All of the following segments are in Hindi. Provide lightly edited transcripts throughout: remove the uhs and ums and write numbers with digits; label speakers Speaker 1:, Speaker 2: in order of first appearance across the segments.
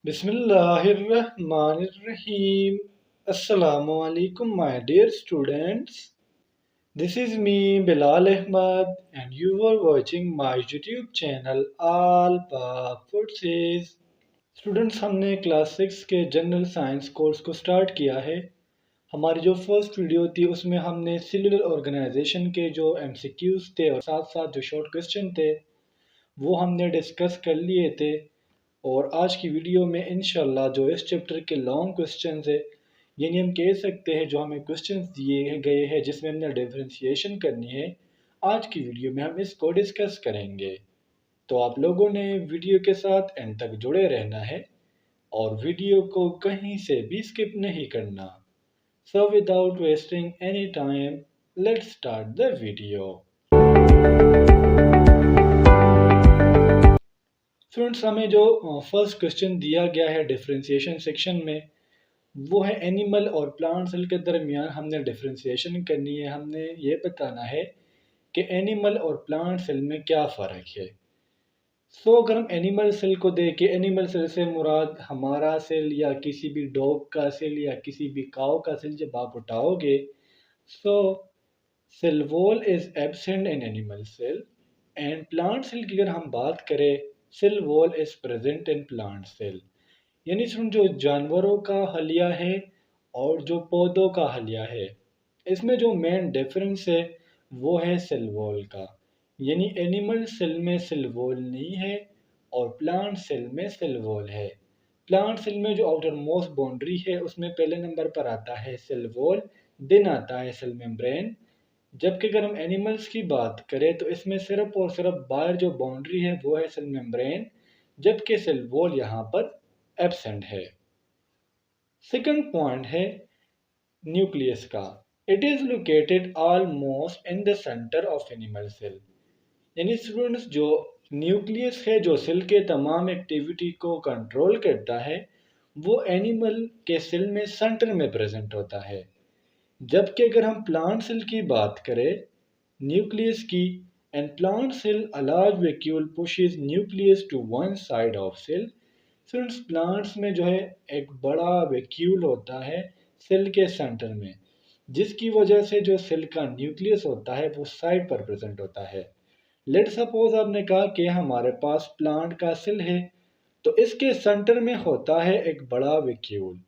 Speaker 1: Bismillahirrahmanirrahim. Assalamu alaikum, my dear students. This is me, Bilal Ahmad, and you are watching my YouTube channel All Purposes. Students हमने क्लास 6 के जनरल साइंस कोर्स को स्टार्ट किया है। हमारी जो फर्स्ट वीडियो थी उसमें हमने सेलुलर ऑर्गेनाइजेशन के जो एमसीक्यूज थे और साथ साथ जो शॉर्ट क्वेश्चन थे वो हमने डिस्कस कर लिए थे। और आज की वीडियो में इंशाल्लाह जो इस चैप्टर के लॉन्ग क्वेश्चंस है, यानी हम कह सकते हैं जो हमें क्वेश्चंस दिए गए हैं जिसमें हमने डिफरेंशिएशन करनी है, आज की वीडियो में हम इसको डिस्कस करेंगे। तो आप लोगों ने वीडियो के साथ एंड तक जुड़े रहना है और वीडियो को कहीं से भी स्किप नहीं करना। So without wasting any time, let's start the video. Students हमें जो फर्स्ट क्वेश्चन दिया गया है डिफरेंशिएशन सेक्शन में, वो है एनिमल और प्लांट सेल के दरमियान हमने डिफरेंशिएशन करनी है। हमने ये बताना है कि एनिमल और प्लांट सेल में क्या फ़र्क है। अगर हम एनिमल सेल को देखें, एनिमल सेल से मुराद हमारा सेल या किसी भी डॉग का सेल या किसी भी काऊ का सेल जब आप उठाओगे, so cell wall is absent in animal cell and plant cell की अगर हम बात करें, cell wall is present in plant cell. यानी सुन जो जानवरों का हलिया है और जो पौधों का हलिया है, इसमें जो मेन डिफरेंस है वो है सेल वॉल का। यानी एनिमल सेल में सेल वॉल नहीं है और प्लांट सेल में सेल वॉल है। प्लांट सेल में जो आउटर मोस्ट बाउंड्री है उसमें पहले नंबर पर आता है सेल वॉल, देन आता है सेल मेम्ब्रेन। जबकि अगर हम एनिमल्स की बात करें तो इसमें सिर्फ और सिर्फ बाहर जो बाउंड्री है वो है सेल मेम्ब्रेन, जबकि सेल वॉल यहाँ पर एब्सेंट है। सेकंड पॉइंट है न्यूक्लियस का। It is located almost in the centre of animal cell. यानी स्टूडेंट्स जो न्यूक्लियस है जो सेल के तमाम एक्टिविटी को कंट्रोल करता है, वो एनिमल के सेल में सेंटर में प्रेजेंट होता है। जबकि अगर हम प्लांट सेल की बात करें, न्यूक्लियस की, and plant cell a large vacuole pushes nucleus to one side of cell। Since plants में जो है एक बड़ा वैक्यूल होता है सेल के सेंटर में, जिसकी वजह से जो सेल का न्यूक्लियस होता है वो साइड पर प्रेजेंट होता है। लेट सपोज आपने कहा कि हमारे पास प्लांट का सेल है, तो इसके सेंटर में होता है एक बड़ा वैक्यूल,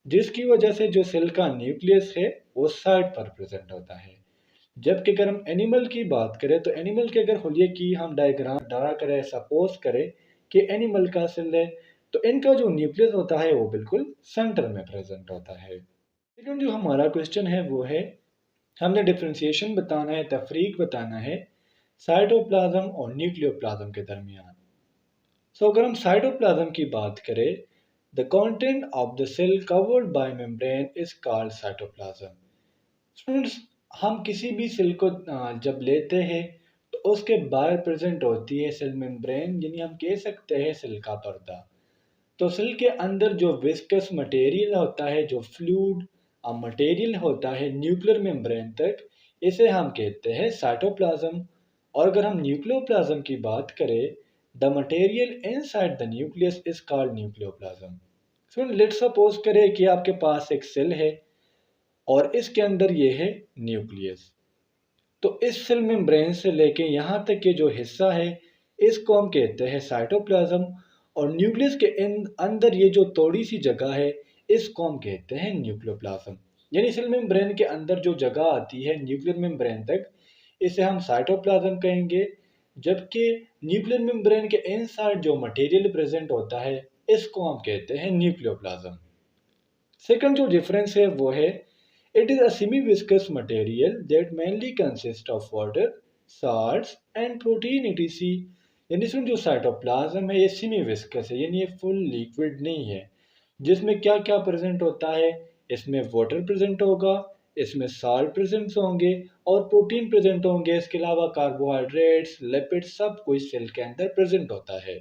Speaker 1: जिसकी वजह से जो सेल का न्यूक्लियस है वो साइड पर प्रेजेंट होता है। जबकि अगर हम एनिमल की बात करें तो एनिमल के अगर होलिए की हम डायग्राम ड्रा करें, सपोज करें कि एनिमल का सेल है, तो इनका जो न्यूक्लियस होता है वो बिल्कुल सेंटर में प्रेजेंट होता है। सेकंड जो हमारा क्वेश्चन है वो है, हमने डिफ्रेंशिएशन बताना है, तफरीक बताना है साइटोप्लाज्म और न्यूक्लियोप्लाज्म के दरमियान। अगर हम साइटोप्लाज्म की बात करें, the content of the cell covered by membrane is called cytoplasm. Students हम किसी भी सेल को जब लेते हैं तो उसके बाहर प्रेजेंट होती है सेल मेम्ब्रेन, यानी हम कह सकते हैं सेल का पर्दा। तो सेल के अंदर जो विस्कस मटेरियल होता है, जो फ्लूइड मटेरियल होता है न्यूक्लियर मेम्ब्रेन तक, इसे हम कहते हैं साइटोप्लाज्म। और अगर हम न्यूक्लियोप्लाज्म की बात करें, the material inside the nucleus is called nucleoplasm. So let's suppose करें कि आपके पास एक सेल है और इसके अंदर ये है न्यूक्लियस। तो इस सेल मेम्ब्रेन से लेके यहाँ तक के जो हिस्सा है इसको हम कहते हैं साइटोप्लाज्म। और न्यूक्लियस के अंदर ये जो थोड़ी सी जगह है इसको हम कहते हैं न्यूक्लियोप्लाज्म। यानी सेल मेम्ब्रेन के अंदर जो जगह आती है न्यूक्लियर मेम्ब्रेन तक, इसे हम साइटोप्लाज्म कहेंगे। जबकि न्यूक्लियर मेम्ब्रेन के इनसाइड जो मटेरियल प्रेजेंट होता है इसको हम कहते हैं न्यूक्लियोप्लाज्म। सेकंड जो डिफरेंस है वो है, it is a semi-viscous material that mainly consists of water, salts and protein etc। यानी इसमें जो साइटोप्लाज्म है ये सेमी विस्कस है, यानी ये फुल लिक्विड नहीं है। जिसमें क्या क्या प्रेजेंट होता है, इसमें वाटर प्रेजेंट होगा, इसमें साल्ट प्रेजेंट होंगे और प्रोटीन प्रेजेंट होंगे। इसके अलावा कार्बोहाइड्रेट्स, लिपिड सब कुछ सेल के अंदर प्रेजेंट होता है।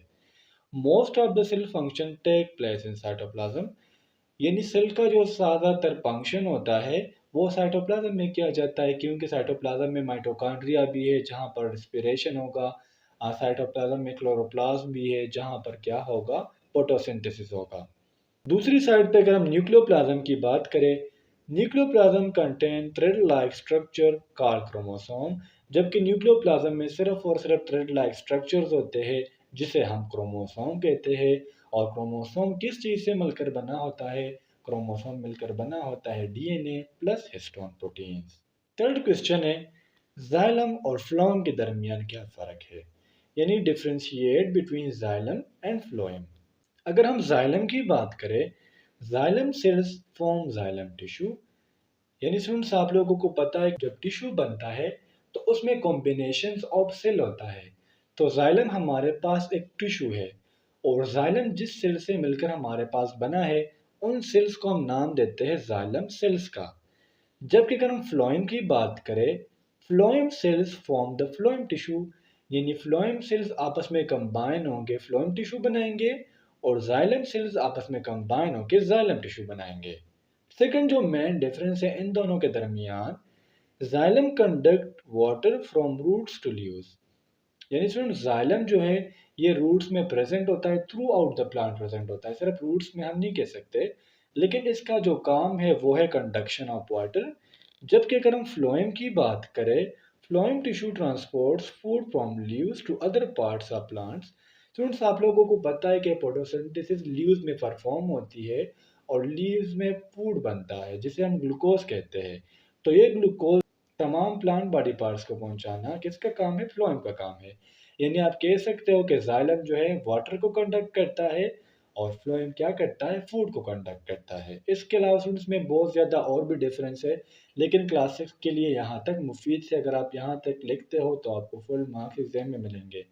Speaker 1: Most of the cell function take place in cytoplasm. यानी सेल का जो ज़्यादातर फंक्शन होता है वो साइटोप्लाज्म में किया जाता है, क्योंकि साइटोप्लाज्म में माइटोकॉन्ड्रिया भी है जहाँ पर रेस्पिरेशन होगा, साइटोप्लाज्म में क्लोरोप्लास्ट भी है जहाँ पर क्या होगा, फोटोसिंथेसिस होगा। दूसरी साइड पे अगर हम न्यूक्लियोप्लाज्म की बात करें, nucleoplasm contain thread like structure called chromosome, जबकि न्यूक्लियोप्लाज्म में सिर्फ और सिर्फ थ्रेड लाइक स्ट्रक्चर्स होते हैं जिसे हम क्रोमोसोम कहते हैं। और क्रोमोसोम किस चीज़ से मिलकर बना होता है? क्रोमोसोम मिलकर बना होता है DNA plus histone proteins. Third question है, जाइलम और फ्लोएम के दरमियान क्या फ़र्क है, यानी differentiate between xylem and phloem. अगर हम जाइलम की बात करें, xylem cells form xylem tissue, यानी स्टूडेंट्स आप लोगों को पता है जब टिश्यू बनता है तो उसमें कॉम्बिनेशन ऑफ सेल होता है। तो जाइलम हमारे पास एक टिश्यू है और जाइलम जिस सेल से मिलकर हमारे पास बना है उन सेल्स को हम नाम देते हैं जाइलम सेल्स का। जबकि अगर हम फ्लोएम की बात करें, phloem cells form the phloem tissue, यानी फ्लोएम सेल्स आपस में कंबाइन होंगे फ्लोएम टिश्यू बनाएंगे और जाइलम सेल्स आपस में कंबाइन होकर जाइलम टिश्यू बनाएंगे। सेकंड जो मेन डिफरेंस है इन दोनों के दरमियान, xylem conduct water from roots to leaves, यानी स्टूडेंट जाइलम जो है ये रूट्स में प्रेजेंट होता है, throughout the plant present होता है, सिर्फ रूट्स में हम नहीं कह सकते, लेकिन इसका जो काम है वो है कंडक्शन ऑफ वाटर। जबकि अगर हम फ्लोएम की बात करें, phloem tissue transports food from leaves to other parts of plants. Students आप लोगों को पता है कि फोटोसिंथेसिस लीव्स में परफॉर्म होती है और लीव्स में फूड बनता है जिसे हम ग्लूकोज कहते हैं। तो ये ग्लूकोज तमाम प्लांट बॉडी पार्ट्स को पहुंचाना किसका काम है? फ्लोएम का काम है। यानी आप कह सकते हो कि जाइलम जो है वाटर को कंडक्ट करता है और फ्लोएम क्या करता है? फूड को कंडक्ट करता है। इसके अलावा स्टूडेंट्स में बहुत ज़्यादा और भी डिफरेंस है, लेकिन क्लास 6 के लिए यहाँ तक मुफीद से अगर आप यहाँ तक लिखते हो तो आपको फुल मार्क्स एग्जाम में मिलेंगे।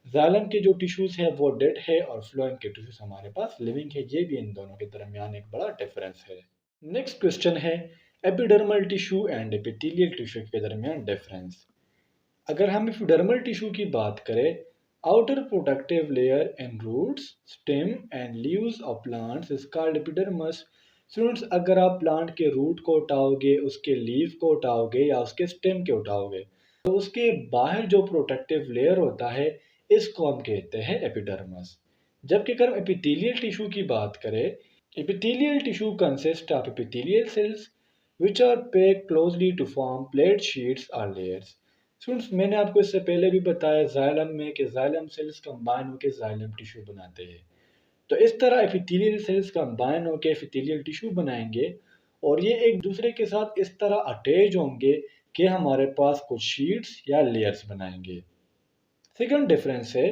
Speaker 1: जाइलम के जो टिश्यूज़ है वो डेड है और फ्लोएम के टिश्यूज हमारे पास लिविंग है, ये भी इन दोनों के दरमियान एक बड़ा डिफरेंस है। नेक्स्ट क्वेश्चन है, epidermal tissue and epithelial tissue के दरमियान डिफरेंस। अगर हम एपिडर्मल टिश्यू की बात करें, outer protective layer in roots stem and leaves of plants is called epidermis. Students अगर आप प्लांट के रूट को उठाओगे, उसके लीव को उठाओगे या उसके स्टेम के उठाओगे तो उसके बाहर जो प्रोटेक्टिव लेयर होता है इसको हम कहते हैं एपिडर्मस। जबकि अगर हम एपिथेलियल टिश्यू की बात करें, epithelial tissue consist of epithelial cells which are packed closely to form plate sheets or layers। Students मैंने आपको इससे पहले भी बताया जाइलम में कि जाइलम सेल्स कंबाइन होकर जाइलम टिश्यू बनाते हैं। तो इस तरह एपिथेलियल सेल्स कंबाइन होकर एपिथेलियल टिश्यू बनाएंगे और ये एक दूसरे के साथ इस तरह अटैच होंगे कि हमारे पास कुछ शीट्स या लेयर्स बनाएंगे। सेकंड डिफरेंस है,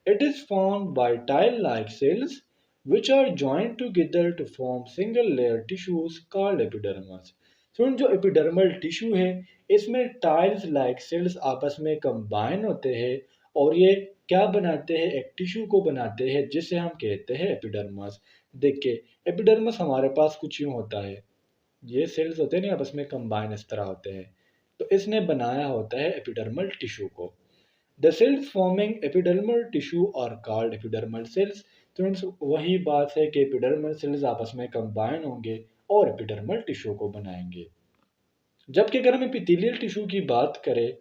Speaker 1: it is formed by tile like cells which are joined together to form single layer tissues called epidermis। सुन जो एपिडर्मल टिश्यू है इसमें टाइल्स लाइक सेल्स आपस में कंबाइन होते हैं और ये क्या बनाते हैं? एक टिश्यू को बनाते हैं जिसे हम कहते हैं एपिडर्मस। देखिए एपिडर्मस हमारे पास कुछ यूं होता है, ये सेल्स होते हैं ना आपस में कंबाइन इस तरह होते हैं, तो इसने बनाया होता है एपिडर्मल टिश्यू को। The cells forming epidermal tissue are called epidermal cells। Students वही बात है कि एपिडर्मल सेल्स आपस में कंबाइन होंगे और एपिडर्मल टिश्यू को बनाएंगे। जबकि अगर हम एपिथेलियल टिश्यू की बात करें,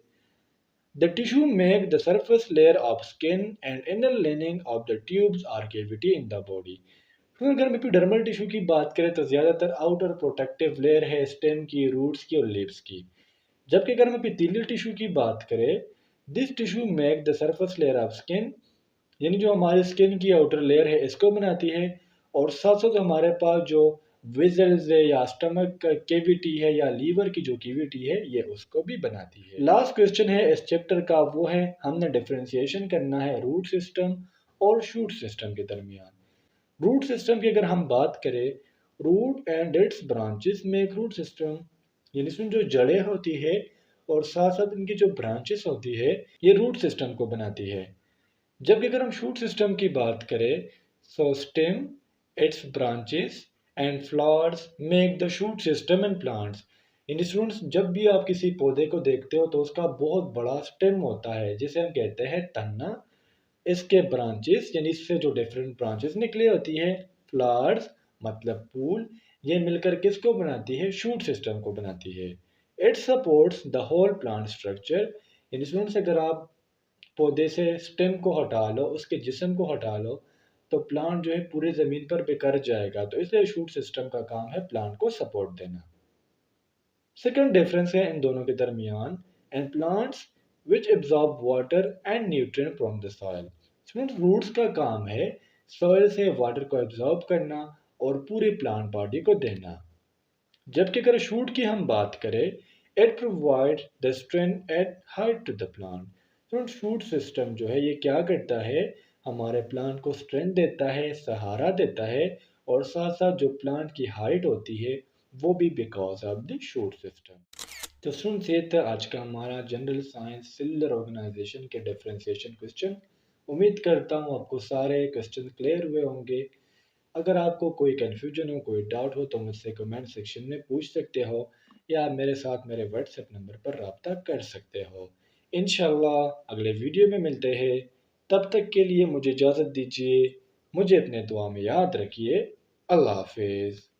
Speaker 1: the tissue make the surface layer of skin and inner lining of the tubes are cavity in the body. अगर हम एपिडर्मल टिश्यू की बात करें तो ज़्यादातर आउटर प्रोटेक्टिव लेयर है स्टेम की, रूट्स की और लीव्स की। जबकि अगर हम एपिथेलियल टिश्यू की बात करें, this tissue make the surface layer of skin, यानी जो हमारी स्किन की आउटर लेयर है इसको बनाती है और साथ साथ हमारे पास जो विजल्स है या स्टमक केविटी है या लीवर की जो केविटी है ये उसको भी बनाती है। लास्ट क्वेश्चन है इस चैप्टर का, वो है हमने डिफरेंशिएशन करना है रूट सिस्टम और शूट सिस्टम के दरमियान। रूट सिस्टम की अगर हम बात करें, root and its branches make root system, यानी इसमें जो जड़ें होती है और साथ साथ इनकी जो ब्रांचेस होती है ये रूट सिस्टम को बनाती है। जबकि अगर हम शूट सिस्टम की बात करें, so stem, its branches and flowers make the shoot system in plants. इन स्टूडेंट्स जब भी आप किसी पौधे को देखते हो तो उसका बहुत बड़ा स्टेम होता है जिसे हम कहते हैं तन्ना, इसके ब्रांचेस यानी इससे जो डिफरेंट ब्रांचेस निकले होती है, फ्लावर्स मतलब फूल, ये मिलकर किसको बनाती है? शूट सिस्टम को बनाती है। It supports the whole plant structure. इन स्टूडेंट्स अगर आप पौधे से स्टेम को हटा लो, उसके जिस्म को हटा लो, तो प्लांट जो है पूरी ज़मीन पर बिखर जाएगा, तो इसलिए शूट सिस्टम का काम है प्लांट को सपोर्ट देना। सेकंड डिफरेंस है इन दोनों के दरमियान, and plants which absorb water and nutrient from the soil. Student, roots का काम है सॉइल से वाटर को एब्जॉर्ब करना और पूरी प्लांट बॉडी को देना। जबकि अगर शूट की हम बात करें, it provide the strength at height to the plant. तो शूट सिस्टम जो है ये क्या करता है, हमारे प्लांट को स्ट्रेंथ देता है, सहारा देता है, और साथ साथ जो प्लांट की हाइट होती है वो भी because of the shoot system. तो स्टूडेंट्स, ये था आज का हमारा जनरल साइंस सेलुलर ऑर्गेनाइजेशन के डिफरेंशिएशन क्वेश्चन। उम्मीद करता हूँ आपको सारे क्वेश्चन क्लियर हुए होंगे। अगर आपको कोई कन्फ्यूजन हो, कोई डाउट हो, तो मुझसे कमेंट सेक्शन में पूछ सकते हो, या आप मेरे साथ मेरे व्हाट्सएप नंबर पर रब्ता कर सकते हो। इंशाल्लाह अगले वीडियो में मिलते हैं। तब तक के लिए मुझे इजाज़त दीजिए। मुझे अपने दुआ में याद रखिए। अल्लाह हाफिज़।